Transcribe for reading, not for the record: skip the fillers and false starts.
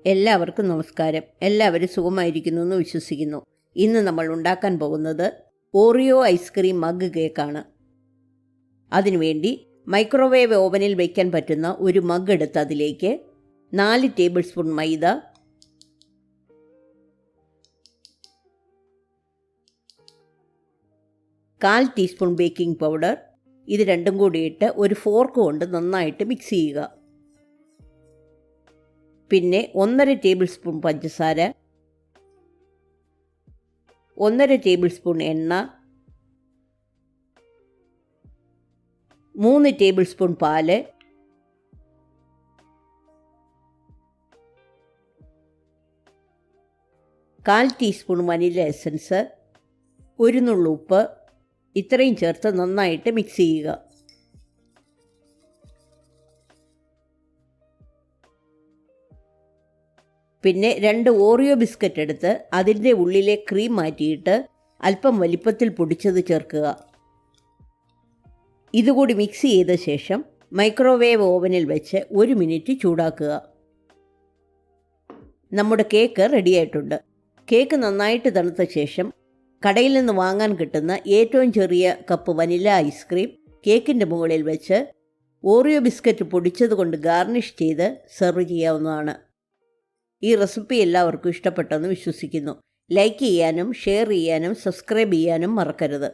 എല്ലാവർക്കും നമസ്കാരം. എല്ലാവരും സുഖമായിരിക്കുന്നു എന്ന് വിശ്വസിക്കുന്നു. ഇന്ന് നമ്മൾ ഉണ്ടാക്കാൻ പോകുന്നത് ഓറിയോ ഐസ്ക്രീം മഗ് കേക്കാണ്. അതിനുവേണ്ടി മൈക്രോവേവ് ഓവനിൽ വയ്ക്കാൻ പറ്റുന്ന ഒരു മഗ് എടുത്ത് അതിലേക്ക് 4 ടേബിൾ സ്പൂൺ മൈദ, 1/4 ടീസ്പൂൺ ബേക്കിംഗ് പൗഡർ, ഇത് രണ്ടും കൂടിയിട്ട് ഒരു ഫോർക്ക് കൊണ്ട് നന്നായിട്ട് മിക്സ് ചെയ്യുക. പിന്നെ 1/2 ടേബിൾ സ്പൂൺ പഞ്ചസാര, 1/2 ടേബിൾ സ്പൂൺ എണ്ണ, 3 ടേബിൾ സ്പൂൺ പാല്, 1/4 ടീസ്പൂൺ വനില എസൻസ്, 1 നുള്ളു ഉപ്പ്, ഇത്രയും ചേർത്ത് നന്നായിട്ട് മിക്സ് ചെയ്യുക. പിന്നെ 2 ഓറിയോ ബിസ്ക്കറ്റ് എടുത്ത് അതിൻ്റെ ഉള്ളിലെ ക്രീം മാറ്റിയിട്ട് അല്പം വലിപ്പത്തിൽ പൊടിച്ചത് ചേർക്കുക. ഇതുകൂടി മിക്സ് ചെയ്ത ശേഷം മൈക്രോവേവ് ഓവനിൽ വെച്ച് 1 മിനിറ്റ് ചൂടാക്കുക. നമ്മുടെ കേക്ക് റെഡിയായിട്ടുണ്ട്. കേക്ക് നന്നായിട്ട് തണുത്ത ശേഷം കടയിൽ നിന്ന് വാങ്ങാൻ കിട്ടുന്ന ഏറ്റവും ചെറിയ കപ്പ് വനില ഐസ്ക്രീം കേക്കിൻ്റെ മുകളിൽ വെച്ച് ഓറിയോ ബിസ്ക്കറ്റ് പൊടിച്ചത് കൊണ്ട് ഗാർണിഷ് ചെയ്ത് സെർവ് ചെയ്യാവുന്നതാണ്. ഈ റെസിപ്പി എല്ലാവർക്കും ഇഷ്ടപ്പെട്ടെന്ന് വിശ്വസിക്കുന്നു. ലൈക്ക് ചെയ്യാനും ഷെയർ ചെയ്യാനും സബ്സ്ക്രൈബ് ചെയ്യാനും മറക്കരുത്.